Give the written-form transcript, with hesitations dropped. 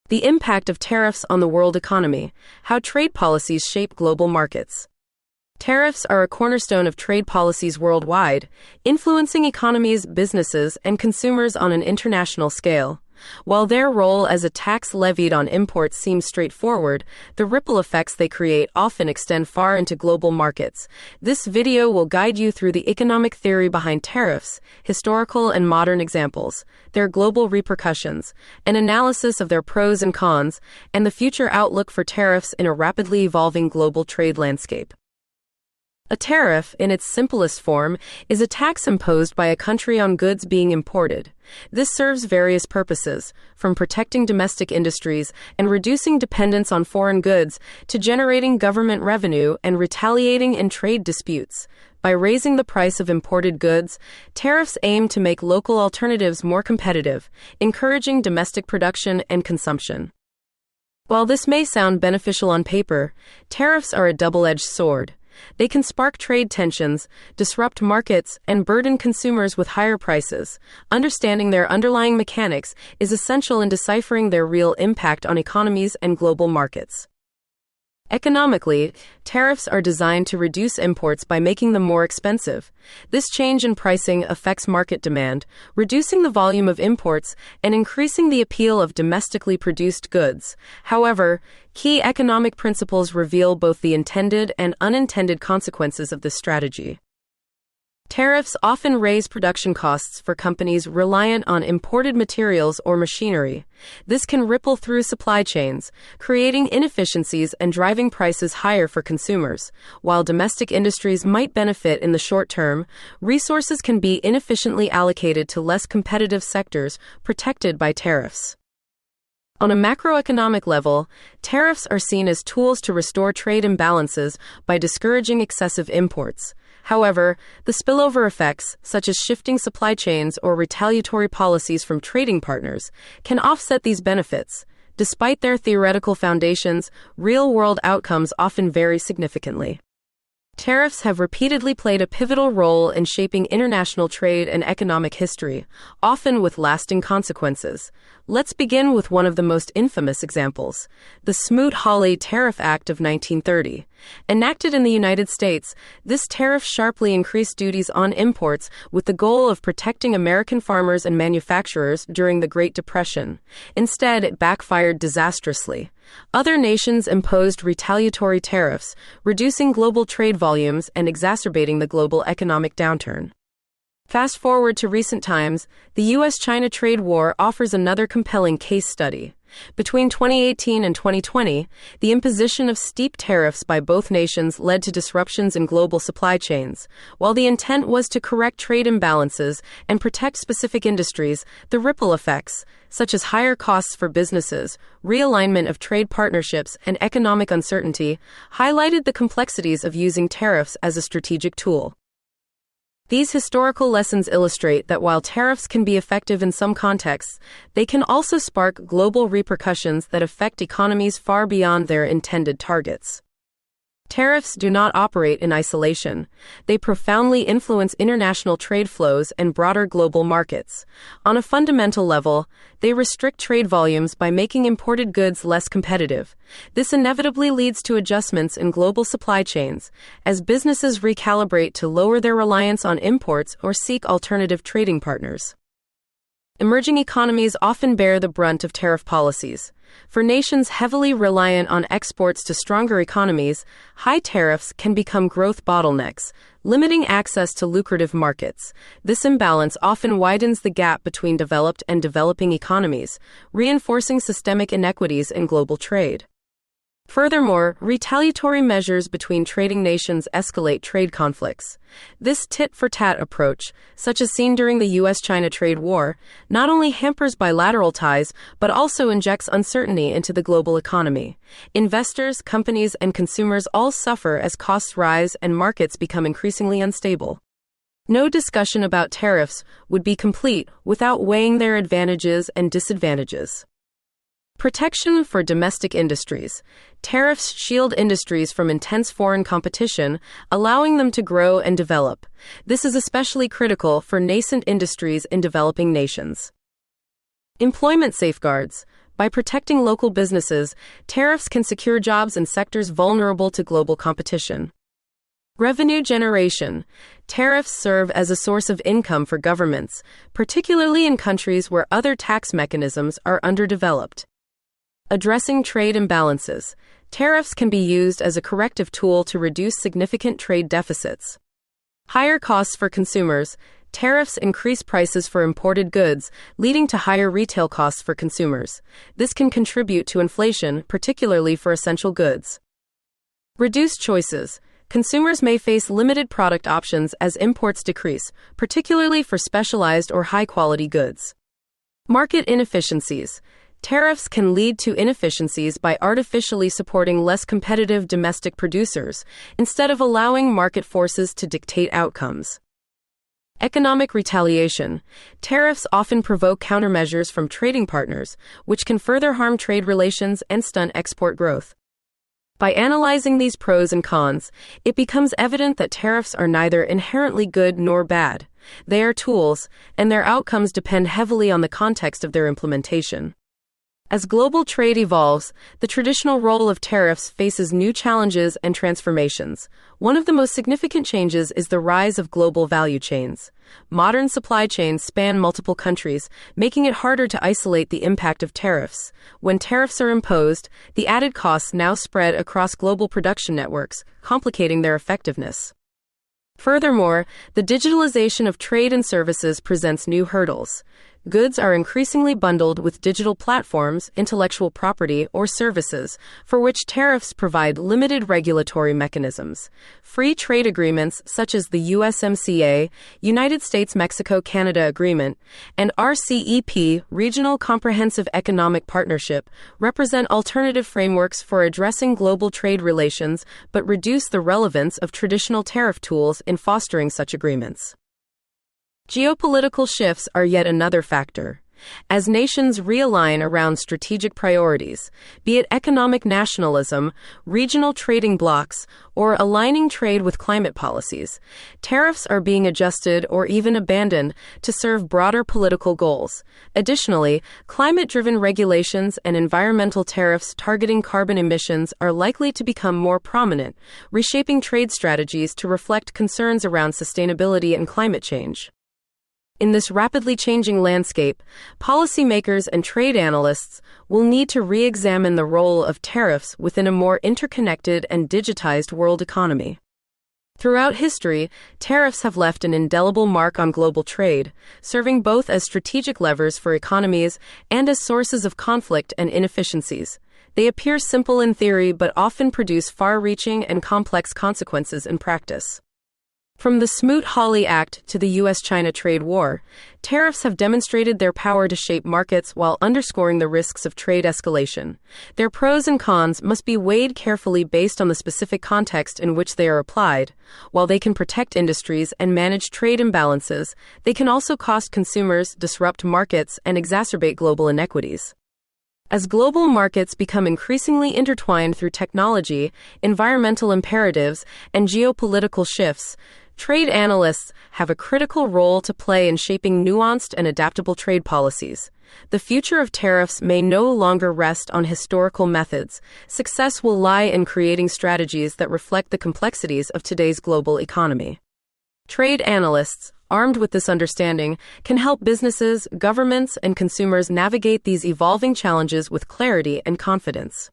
The impact of tariffs on the world economy, how trade policies shape global markets. Tariffs are a cornerstone of trade policies worldwide, influencing economies, businesses, and consumers on an international scale. While their role as a tax levied on imports seems straightforward, the ripple effects they create often extend far into global markets. This video will guide you through the economic theory behind tariffs, historical and modern examples, their global repercussions, an analysis of their pros and cons, and the future outlook for tariffs in a rapidly evolving global trade landscape. A tariff, in its simplest form, is a tax imposed by a country on goods being imported. This serves various purposes, from protecting domestic industries and reducing dependence on foreign goods to generating government revenue and retaliating in trade disputes. By raising the price of imported goods, tariffs aim to make local alternatives more competitive, encouraging domestic production and consumption. While this may sound beneficial on paper, tariffs are a double-edged sword. They can spark trade tensions, disrupt markets, and burden consumers with higher prices. Understanding their underlying mechanics is essential in deciphering their real impact on economies and global markets. Economically, tariffs are designed to reduce imports by making them more expensive. This change in pricing affects market demand, reducing the volume of imports and increasing the appeal of domestically produced goods. However, key economic principles reveal both the intended and unintended consequences of this strategy. Tariffs often raise production costs for companies reliant on imported materials or machinery. This can ripple through supply chains, creating inefficiencies and driving prices higher for consumers. While domestic industries might benefit in the short term, resources can be inefficiently allocated to less competitive sectors protected by tariffs. On a macroeconomic level, tariffs are seen as tools to restore trade imbalances by discouraging excessive imports. However, the spillover effects, such as shifting supply chains or retaliatory policies from trading partners, can offset these benefits. Despite their theoretical foundations, real-world outcomes often vary significantly. Tariffs have repeatedly played a pivotal role in shaping international trade and economic history, often with lasting consequences. Let's begin with one of the most infamous examples, the Smoot-Hawley Tariff Act of 1930. Enacted in the United States, this tariff sharply increased duties on imports with the goal of protecting American farmers and manufacturers during the Great Depression. Instead, it backfired disastrously. Other nations imposed retaliatory tariffs, reducing global trade volumes and exacerbating the global economic downturn. Fast forward to recent times, the U.S.-China trade war offers another compelling case study. Between 2018 and 2020, the imposition of steep tariffs by both nations led to disruptions in global supply chains. While the intent was to correct trade imbalances and protect specific industries, the ripple effects, such as higher costs for businesses, realignment of trade partnerships, and economic uncertainty, highlighted the complexities of using tariffs as a strategic tool. These historical lessons illustrate that while tariffs can be effective in some contexts, they can also spark global repercussions that affect economies far beyond their intended targets. Tariffs do not operate in isolation. They profoundly influence international trade flows and broader global markets. On a fundamental level, they restrict trade volumes by making imported goods less competitive. This inevitably leads to adjustments in global supply chains, as businesses recalibrate to lower their reliance on imports or seek alternative trading partners. Emerging economies often bear the brunt of tariff policies. For nations heavily reliant on exports to stronger economies, high tariffs can become growth bottlenecks, limiting access to lucrative markets. This imbalance often widens the gap between developed and developing economies, reinforcing systemic inequities in global trade. Furthermore, retaliatory measures between trading nations escalate trade conflicts. This tit-for-tat approach, such as seen during the U.S.-China trade war, not only hampers bilateral ties, but also injects uncertainty into the global economy. Investors, companies, and consumers all suffer as costs rise and markets become increasingly unstable. No discussion about tariffs would be complete without weighing their advantages and disadvantages. Protection for domestic industries. Tariffs shield industries from intense foreign competition, allowing them to grow and develop. This is especially critical for nascent industries in developing nations. Employment safeguards. By protecting local businesses, tariffs can secure jobs in sectors vulnerable to global competition. Revenue generation. Tariffs serve as a source of income for governments, particularly in countries where other tax mechanisms are underdeveloped. Addressing trade imbalances. Tariffs can be used as a corrective tool to reduce significant trade deficits. Higher costs for consumers. Tariffs increase prices for imported goods, leading to higher retail costs for consumers. This can contribute to inflation, particularly for essential goods. Reduced choices. Consumers may face limited product options as imports decrease, particularly for specialized or high-quality goods. Market inefficiencies. Tariffs can lead to inefficiencies by artificially supporting less competitive domestic producers, instead of allowing market forces to dictate outcomes. Economic retaliation. Tariffs often provoke countermeasures from trading partners, which can further harm trade relations and stunt export growth. By analyzing these pros and cons, it becomes evident that tariffs are neither inherently good nor bad. They are tools, and their outcomes depend heavily on the context of their implementation. As global trade evolves, the traditional role of tariffs faces new challenges and transformations. One of the most significant changes is the rise of global value chains. Modern supply chains span multiple countries, making it harder to isolate the impact of tariffs. When tariffs are imposed, the added costs now spread across global production networks, complicating their effectiveness. Furthermore, the digitalization of trade and services presents new hurdles. Goods are increasingly bundled with digital platforms, intellectual property, or services, for which tariffs provide limited regulatory mechanisms. Free trade agreements such as the USMCA, United States-Mexico-Canada Agreement, and RCEP, Regional Comprehensive Economic Partnership, represent alternative frameworks for addressing global trade relations but reduce the relevance of traditional tariff tools in fostering such agreements. Geopolitical shifts are yet another factor. As nations realign around strategic priorities, be it economic nationalism, regional trading blocs, or aligning trade with climate policies, tariffs are being adjusted or even abandoned to serve broader political goals. Additionally, climate-driven regulations and environmental tariffs targeting carbon emissions are likely to become more prominent, reshaping trade strategies to reflect concerns around sustainability and climate change. In this rapidly changing landscape, policymakers and trade analysts will need to re-examine the role of tariffs within a more interconnected and digitized world economy. Throughout history, tariffs have left an indelible mark on global trade, serving both as strategic levers for economies and as sources of conflict and inefficiencies. They appear simple in theory but often produce far-reaching and complex consequences in practice. From the Smoot-Hawley Act to the U.S.-China trade war, tariffs have demonstrated their power to shape markets while underscoring the risks of trade escalation. Their pros and cons must be weighed carefully based on the specific context in which they are applied. While they can protect industries and manage trade imbalances, they can also cost consumers, disrupt markets, and exacerbate global inequities. As global markets become increasingly intertwined through technology, environmental imperatives, and geopolitical shifts, trade analysts have a critical role to play in shaping nuanced and adaptable trade policies. The future of tariffs may no longer rest on historical methods. Success will lie in creating strategies that reflect the complexities of today's global economy. Trade analysts, armed with this understanding, can help businesses, governments, and consumers navigate these evolving challenges with clarity and confidence.